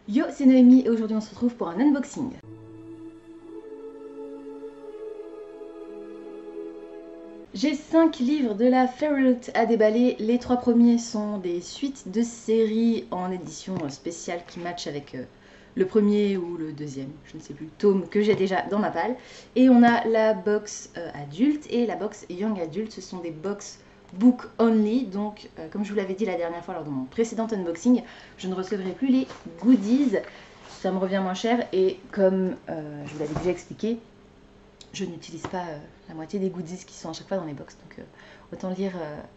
Yo, c'est Noémie et aujourd'hui on se retrouve pour un unboxing. J'ai 5 livres de la Fairyloot à déballer. Les 3 premiers sont des suites de séries en édition spéciale qui matchent avec le premier ou le deuxième, je ne sais plus, tome que j'ai déjà dans ma palle. Et on a la box adulte et la box young adulte. Ce sont des box book only, donc comme je vous l'avais dit la dernière fois lors de mon précédent unboxing, je ne recevrai plus les goodies, ça me revient moins cher et comme je vous l'avais déjà expliqué, je n'utilise pas la moitié des goodies qui sont à chaque fois dans les box, donc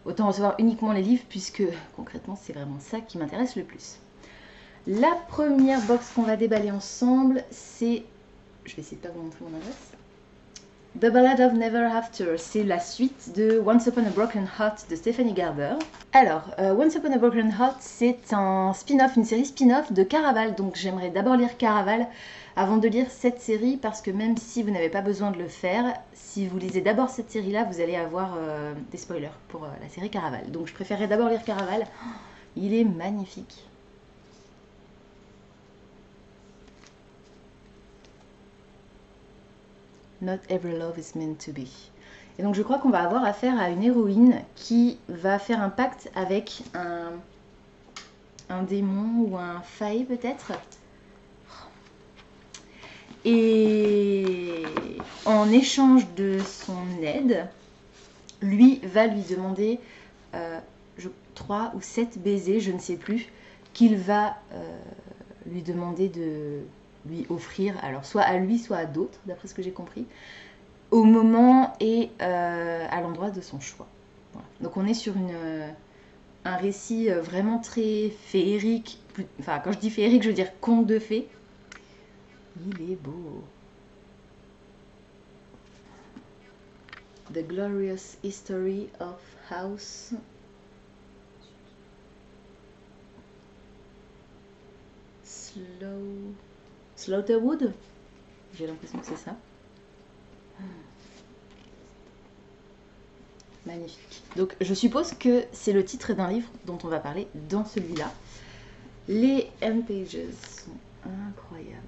autant recevoir uniquement les livres puisque concrètement c'est vraiment ça qui m'intéresse le plus. La première box qu'on va déballer ensemble, c'est, je vais essayer de pas vous montrer mon adresse, The Ballad of Never After, c'est la suite de Once Upon a Broken Heart de Stephanie Garber. Alors, Once Upon a Broken Heart, c'est un spin-off, une série spin-off de Caraval, donc j'aimerais d'abord lire Caraval avant de lire cette série, parce que même si vous n'avez pas besoin de le faire, si vous lisez d'abord cette série-là, vous allez avoir des spoilers pour la série Caraval. Donc je préférerais d'abord lire Caraval. Oh, il est magnifique. Not every love is meant to be. Et donc je crois qu'on va avoir affaire à une héroïne qui va faire un pacte avec un démon ou un fae peut-être. Et en échange de son aide, lui va lui demander 3 ou 7 baisers, je ne sais plus, qu'il va lui demander de lui offrir, alors soit à lui, soit à d'autres, d'après ce que j'ai compris, au moment et à l'endroit de son choix. Voilà. Donc on est sur un récit vraiment très féerique, enfin quand je dis féerique, je veux dire conte de fées. Il est beau. The Glorious History of House Slaughterwood. J'ai l'impression que c'est ça. Magnifique. Donc je suppose que c'est le titre d'un livre dont on va parler dans celui-là. Les M-Pages sont incroyables.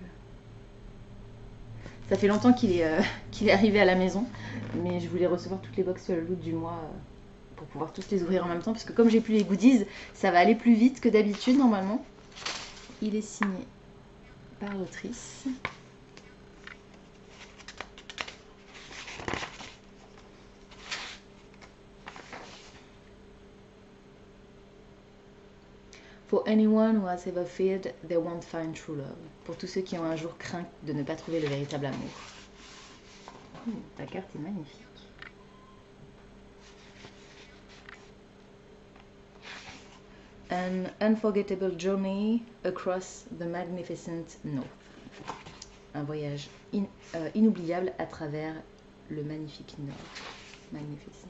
Ça fait longtemps qu'il est arrivé à la maison, mais je voulais recevoir toutes les box Fairyloot du mois pour pouvoir tous les ouvrir en même temps, puisque comme j'ai plus les goodies, ça va aller plus vite que d'habitude normalement. Il est signé par l'autrice. For anyone who has ever feared they won't find true love. Pour tous ceux qui ont un jour craint de ne pas trouver le véritable amour. Ta carte est magnifique. An unforgettable journey across the magnificent north. Un voyage inoubliable à travers le magnifique nord. Magnificent.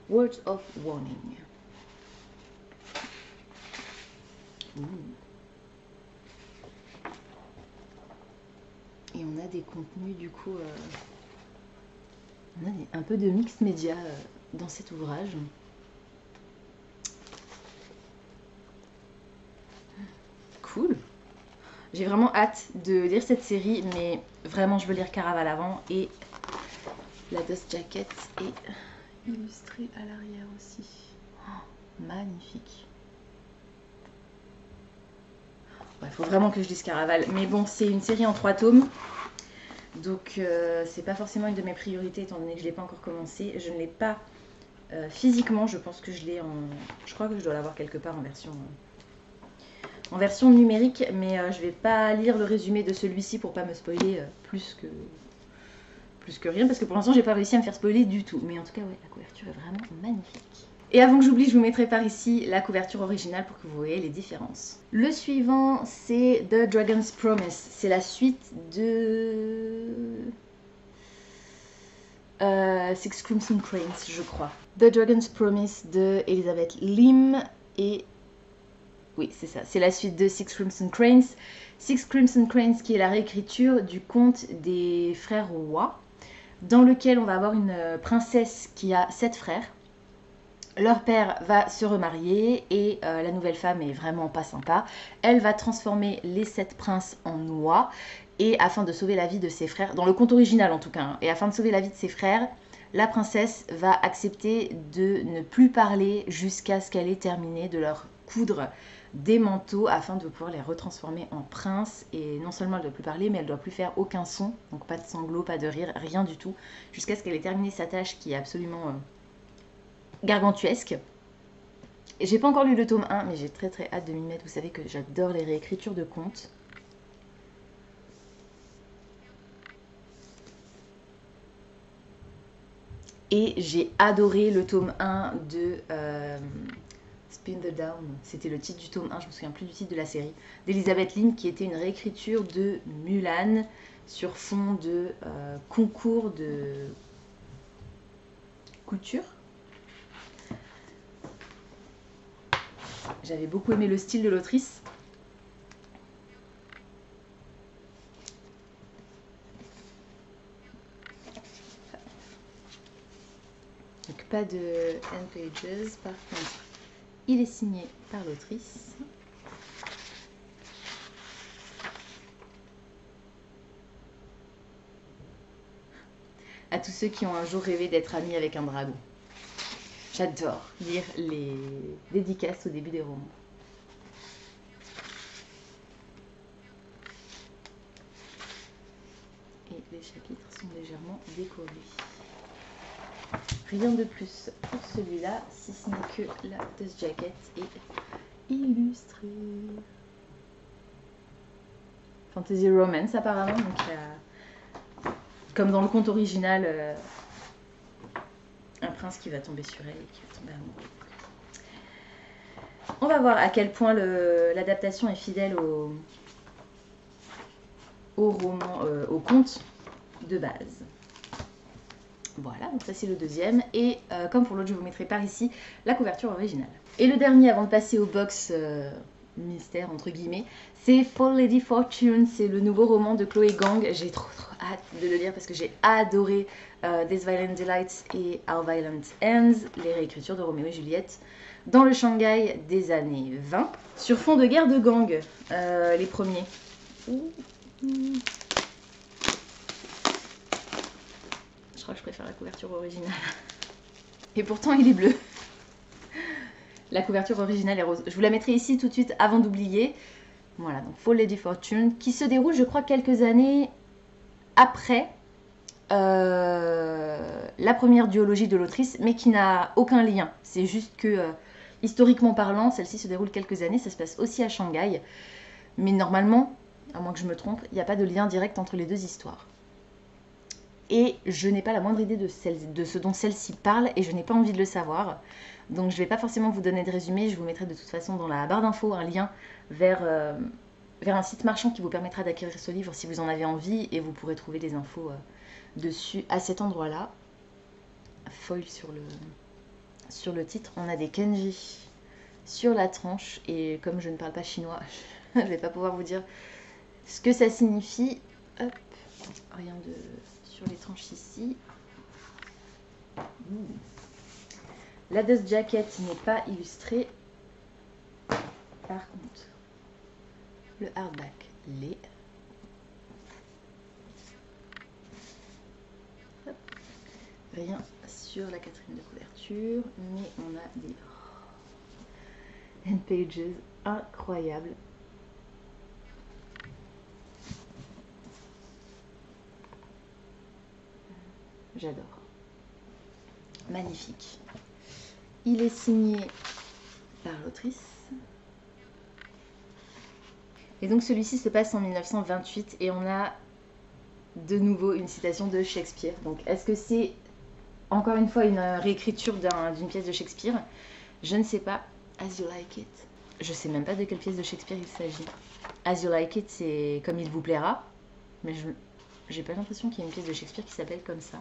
Words of warning. Et on a des contenus du coup, on a un peu de mixed média dans cet ouvrage. Cool. J'ai vraiment hâte de lire cette série, mais vraiment je veux lire Caraval avant. Et la dust jacket est illustrée à l'arrière aussi. Oh, magnifique. Il faut vraiment que je lise Caraval. Mais bon, c'est une série en 3 tomes. Donc, c'est pas forcément une de mes priorités, étant donné que je ne l'ai pas encore commencé. Je ne l'ai pas physiquement. Je pense que je l'ai en... Je crois que je dois l'avoir quelque part en version numérique. Mais je vais pas lire le résumé de celui-ci pour pas me spoiler plus que rien. Parce que pour l'instant, j'ai pas réussi à me faire spoiler du tout. Mais en tout cas, ouais, la couverture est vraiment magnifique. Et avant que j'oublie, je vous mettrai par ici la couverture originale pour que vous voyez les différences. Le suivant, c'est The Dragon's Promise. C'est la suite de... Six Crimson Cranes, je crois. The Dragon's Promise de Elizabeth Lim. Et... oui, c'est ça. C'est la suite de Six Crimson Cranes. Six Crimson Cranes qui est la réécriture du conte des frères rois, dans lequel on va avoir une princesse qui a 7 frères. Leur père va se remarier et la nouvelle femme est vraiment pas sympa. Elle va transformer les 7 princes en noix et afin de sauver la vie de ses frères, dans le conte original en tout cas, hein, et afin de sauver la vie de ses frères, la princesse va accepter de ne plus parler jusqu'à ce qu'elle ait terminé de leur coudre des manteaux afin de pouvoir les retransformer en princes. Et non seulement elle ne doit plus parler, mais elle ne doit plus faire aucun son, donc pas de sanglots, pas de rire, rien du tout, jusqu'à ce qu'elle ait terminé sa tâche qui est absolument gargantuesque. Et j'ai pas encore lu le tome 1, mais j'ai très très hâte de m'y mettre. Vous savez que j'adore les réécritures de contes. Et j'ai adoré le tome 1 de Spin the Down. C'était le titre du tome 1, je me souviens plus du titre de la série. D'Elizabeth Lynn, qui était une réécriture de Mulan sur fond de concours de couture. J'avais beaucoup aimé le style de l'autrice. Donc pas de end pages, par contre il est signé par l'autrice. À tous ceux qui ont un jour rêvé d'être amis avec un dragon. J'adore lire les dédicaces au début des romans. Et les chapitres sont légèrement décorés. Rien de plus pour celui-là, si ce n'est que la dust jacket est illustrée. Fantasy romance apparemment, donc il y a, comme dans le conte original, un prince qui va tomber sur elle et qui va tomber amoureux. On va voir à quel point l'adaptation est fidèle au roman, au conte de base. Voilà, donc ça c'est le deuxième. Et comme pour l'autre, je vous mettrai par ici la couverture originale. Et le dernier, avant de passer au box mystère, entre guillemets, c'est For Lady Fortune. C'est le nouveau roman de Chloé Gang. J'ai trop hâte de le lire parce que j'ai adoré This Violent Delights et Our Violent Ends, les réécritures de Roméo et Juliette, dans le Shanghai des années 20. Sur fond de guerre de gang, les premiers. Je crois que je préfère la couverture originale. Et pourtant, il est bleu. La couverture originale est rose. Je vous la mettrai ici tout de suite avant d'oublier. Voilà, donc For Lady Fortune, qui se déroule, je crois, quelques années après la première duologie de l'autrice, mais qui n'a aucun lien. C'est juste que, historiquement parlant, celle-ci se déroule quelques années. Ça se passe aussi à Shanghai. Mais normalement, à moins que je me trompe, il n'y a pas de lien direct entre les deux histoires. Et je n'ai pas la moindre idée de ce dont celle-ci parle et je n'ai pas envie de le savoir. Donc je ne vais pas forcément vous donner de résumé, je vous mettrai de toute façon dans la barre d'infos un lien vers un site marchand qui vous permettra d'acquérir ce livre si vous en avez envie et vous pourrez trouver des infos dessus à cet endroit-là. Foil sur le titre, on a des kanji sur la tranche et comme je ne parle pas chinois, je ne vais pas pouvoir vous dire ce que ça signifie. Hop, rien de... sur les tranches ici. La dust jacket n'est pas illustrée. Par contre, le hardback l'est. Rien sur la quatrième de couverture, mais on a des end pages incroyables. J'adore. Magnifique. Il est signé par l'autrice. Et donc celui-ci se passe en 1928 et on a de nouveau une citation de Shakespeare. Donc est-ce que c'est encore une fois une réécriture d'une pièce de Shakespeare? Je ne sais pas. As You Like It. Je sais même pas de quelle pièce de Shakespeare il s'agit. As You Like It, c'est Comme il vous plaira. Mais j'ai pas l'impression qu'il y ait une pièce de Shakespeare qui s'appelle comme ça.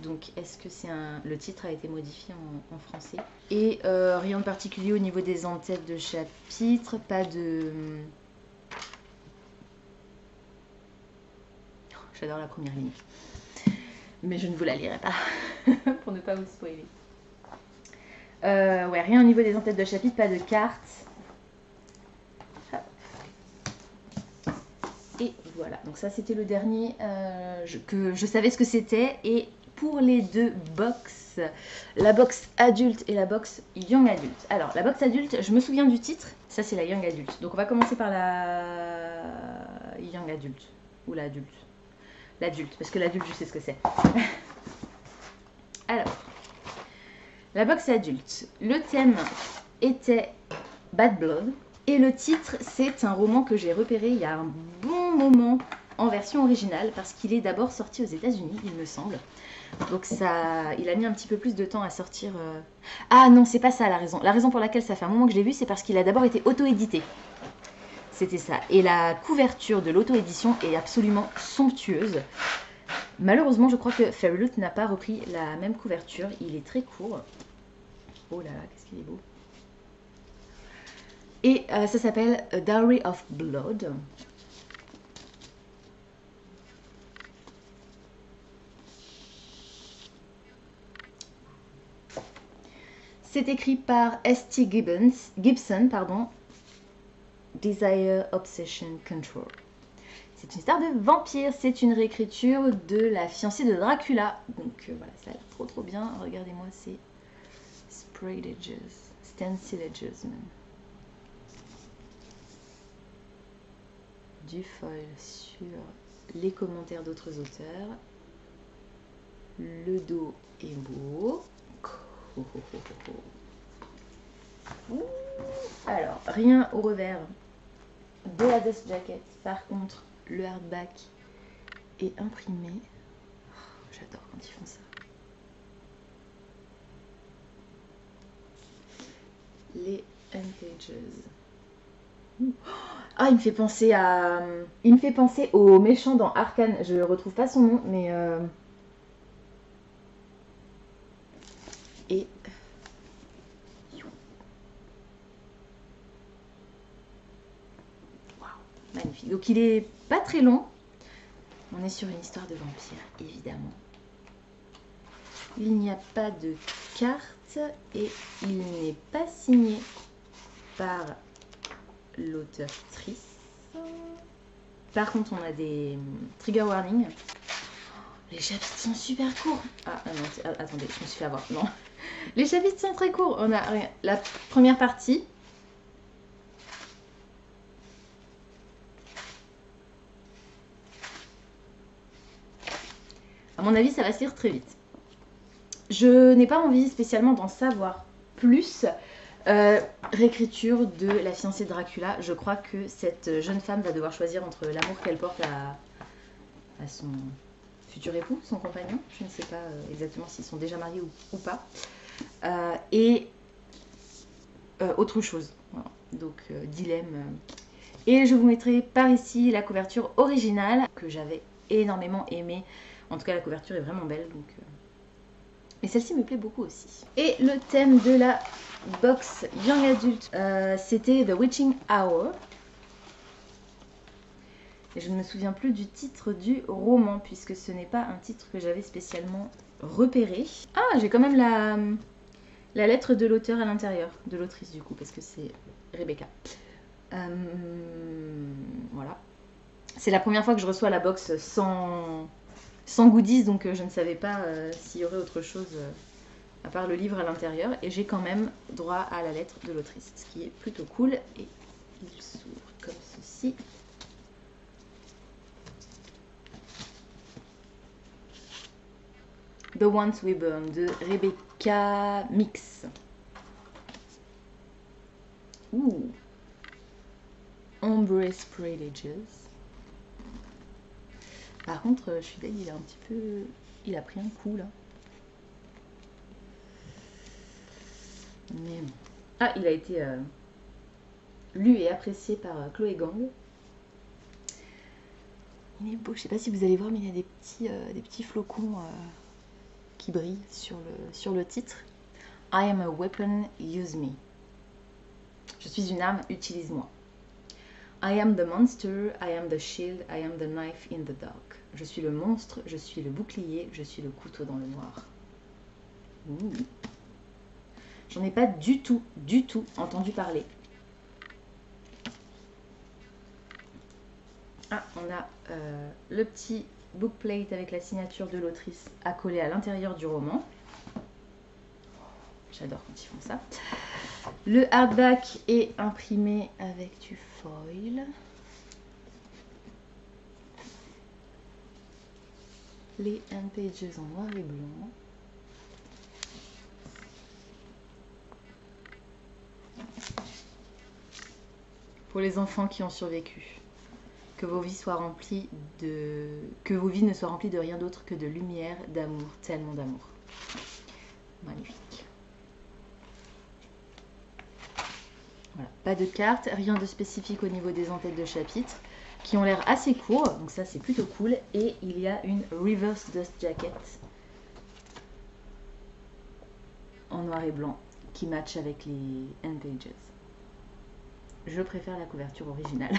Donc est-ce que c'est le titre a été modifié en français. Et rien de particulier au niveau des en-têtes de chapitres, pas de... J'adore la première ligne. Mais je ne vous la lirai pas pour ne pas vous spoiler. Ouais, rien au niveau des entêtes de chapitre, pas de cartes. Et voilà, donc ça c'était le dernier que je savais ce que c'était. Et pour les deux box, la box adulte et la box young adulte. Alors la box adulte, je me souviens du titre, ça c'est la young adulte. Donc on va commencer par la young adulte, ou l'adulte. L'adulte, parce que l'adulte je sais ce que c'est. Alors, la box adulte, le thème était Bad Blood. Et le titre, c'est un roman que j'ai repéré il y a un bon moment en version originale parce qu'il est d'abord sorti aux États-Unis, il me semble. Donc ça, il a mis un petit peu plus de temps à sortir. Ah non, c'est pas ça la raison. La raison pour laquelle ça fait un moment que je l'ai vu, c'est parce qu'il a d'abord été auto-édité. C'était ça. Et la couverture de l'auto-édition est absolument somptueuse. Malheureusement, je crois que Fairyloot n'a pas repris la même couverture. Il est très court. Oh là là, qu'est-ce qu'il est beau. Et ça s'appelle A Dowry of Blood. C'est écrit par S.T. Gibson, pardon. Desire, Obsession, Control. C'est une histoire de vampire, c'est une réécriture de La fiancée de Dracula. Donc voilà, ça a l'air trop trop bien. Regardez-moi, c'est Spraydages, Stencilages même. Du foil sur les commentaires d'autres auteurs. Le dos est beau. Alors, rien au revers de la dust jacket. Par contre, le hardback est imprimé. Oh, j'adore quand ils font ça. Les end-pages. Ah, il me fait penser à... Il me fait penser au méchant dans Arcane. Je retrouve pas son nom, mais... Et... Waouh, magnifique. Donc il est pas très long. On est sur une histoire de vampire, évidemment. Il n'y a pas de carte et il n'est pas signé par l'auteur-trice. Par contre, on a des trigger warnings. Les chapitres sont super courts. Ah non, attendez, je me suis fait avoir. Non. Les chapitres sont très courts. On a rien. La première partie. À mon avis, ça va se lire très vite. Je n'ai pas envie spécialement d'en savoir plus. Réécriture de La fiancée de Dracula. Je crois que cette jeune femme va devoir choisir entre l'amour qu'elle porte à son futur époux, son compagnon. Je ne sais pas exactement s'ils sont déjà mariés ou pas. Et autre chose. Voilà. Donc, dilemme. Et je vous mettrai par ici la couverture originale que j'avais énormément aimée. En tout cas, la couverture est vraiment belle. Donc, et celle-ci me plaît beaucoup aussi. Et le thème de la box Young Adult, c'était The Witching Hour. Et je ne me souviens plus du titre du roman, puisque ce n'est pas un titre que j'avais spécialement repéré. Ah, j'ai quand même la lettre de l'auteur à l'intérieur, de l'autrice du coup, parce que c'est Rebecca. Voilà. C'est la première fois que je reçois la box sans goodies, donc je ne savais pas s'il y aurait autre chose à part le livre à l'intérieur. Et j'ai quand même droit à la lettre de l'autrice, ce qui est plutôt cool. Et il s'ouvre comme ceci. The Once We Burn de Rebecca Mix. Ouh. Ombre Spraydages. Par contre, je suis deg, il a un petit peu... Il a pris un coup, là. Mais bon. Ah, il a été lu et apprécié par Chloé Gang. Il est beau. Je sais pas si vous allez voir, mais il y a des petits flocons qui brillent sur le titre. I am a weapon, use me. Je suis une arme, utilise-moi. I am the monster, I am the shield, I am the knife in the dark. Je suis le monstre, je suis le bouclier, je suis le couteau dans le noir. Ouh. J'en ai pas du tout entendu parler. Ah, on a le petit bookplate avec la signature de l'autrice à coller à l'intérieur du roman. J'adore quand ils font ça. Le hardback est imprimé avec du foil. Les end pages en noir et blanc. Pour les enfants qui ont survécu. Que vos vies soient remplies que vos vies ne soient remplies de rien d'autre que de lumière, d'amour, tellement d'amour. Magnifique. Voilà, pas de cartes, rien de spécifique au niveau des entêtes de chapitres, qui ont l'air assez courts, donc ça c'est plutôt cool. Et il y a une reverse dust jacket en noir et blanc qui match avec les end pages. Je préfère la couverture originale.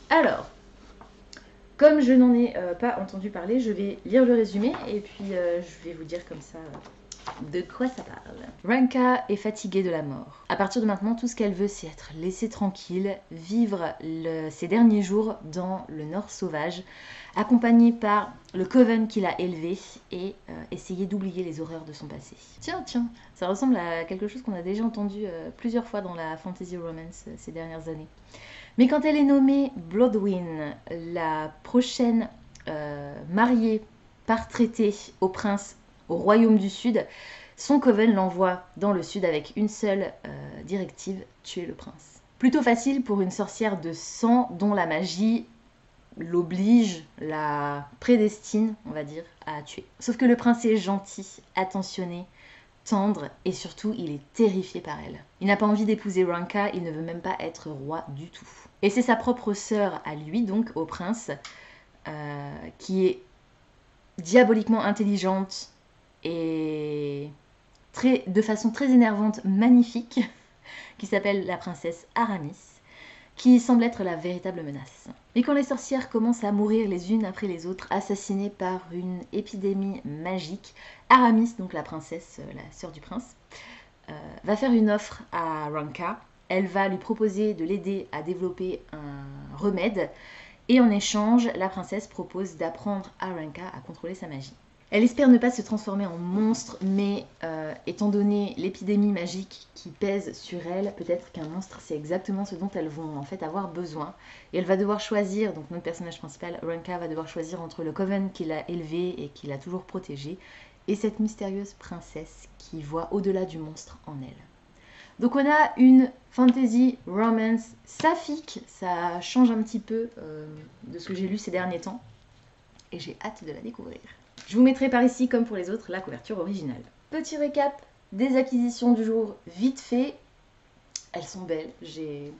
Alors, comme je n'en ai pas entendu parler, je vais lire le résumé et puis je vais vous dire comme ça de quoi ça parle. Ranka est fatiguée de la mort. À partir de maintenant, tout ce qu'elle veut, c'est être laissée tranquille, vivre ses derniers jours dans le Nord sauvage, accompagnée par le Coven qui l'a élevée et essayer d'oublier les horreurs de son passé. Tiens, ça ressemble à quelque chose qu'on a déjà entendu plusieurs fois dans la fantasy romance ces dernières années. Mais quand elle est nommée Bloodwyn, la prochaine mariée par traité au prince au royaume du sud, son coven l'envoie dans le sud avec une seule directive, tuer le prince. Plutôt facile pour une sorcière de sang dont la magie l'oblige, la prédestine, on va dire, à tuer. Sauf que le prince est gentil, attentionné, tendre et surtout il est terrifié par elle. Il n'a pas envie d'épouser Ranka, il ne veut même pas être roi du tout. Et c'est sa propre sœur à lui, donc au prince, qui est diaboliquement intelligente et de façon très énervante, magnifique, qui s'appelle la princesse Aramis, qui semble être la véritable menace. Mais quand les sorcières commencent à mourir les unes après les autres, assassinées par une épidémie magique, Aramis, donc la princesse, la sœur du prince, va faire une offre à Ranka. Elle va lui proposer de l'aider à développer un remède et en échange, la princesse propose d'apprendre à Ranka à contrôler sa magie. Elle espère ne pas se transformer en monstre, mais étant donné l'épidémie magique qui pèse sur elle, peut-être qu'un monstre c'est exactement ce dont elles vont en fait avoir besoin. Et elle va devoir choisir, donc notre personnage principal, Ranka, va devoir choisir entre le Coven qui l'a élevée et qui l'a toujours protégée, et cette mystérieuse princesse qui voit au-delà du monstre en elle. Donc on a une fantasy romance saphique, ça change un petit peu de ce que j'ai lu ces derniers temps, et j'ai hâte de la découvrir. Je vous mettrai par ici, comme pour les autres, la couverture originale. Petit récap des acquisitions du jour, vite fait. Elles sont belles, j'ai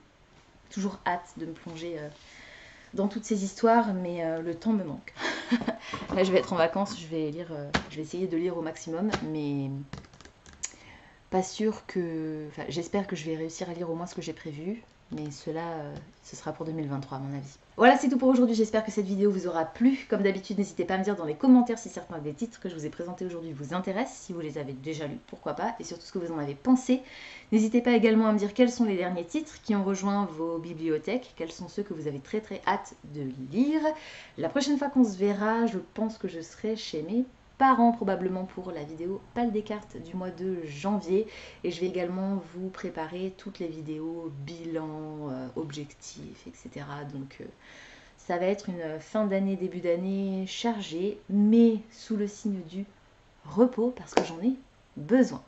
toujours hâte de me plonger dans toutes ces histoires, mais le temps me manque. Là, je vais être en vacances, je vais essayer de lire au maximum, mais pas sûr que... Enfin, j'espère que je vais réussir à lire au moins ce que j'ai prévu, mais cela, ce sera pour 2023 à mon avis. Voilà, c'est tout pour aujourd'hui, j'espère que cette vidéo vous aura plu. Comme d'habitude, n'hésitez pas à me dire dans les commentaires si certains des titres que je vous ai présentés aujourd'hui vous intéressent, si vous les avez déjà lus, pourquoi pas, et surtout ce que vous en avez pensé. N'hésitez pas également à me dire quels sont les derniers titres qui ont rejoint vos bibliothèques, quels sont ceux que vous avez très hâte de lire. La prochaine fois qu'on se verra, je pense que je serai chez mes parents probablement pour la vidéo Pal des cartes du mois de janvier, et je vais également vous préparer toutes les vidéos bilan, objectifs, etc. Donc ça va être une fin d'année, début d'année chargée, mais sous le signe du repos parce que j'en ai besoin.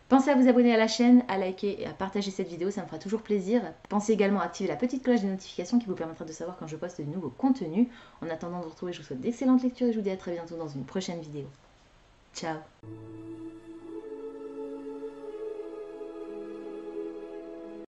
Pensez à vous abonner à la chaîne, à liker et à partager cette vidéo, ça me fera toujours plaisir. Pensez également à activer la petite cloche des notifications qui vous permettra de savoir quand je poste de nouveaux contenus. En attendant de vous retrouver, je vous souhaite d'excellentes lectures et je vous dis à très bientôt dans une prochaine vidéo. Ciao!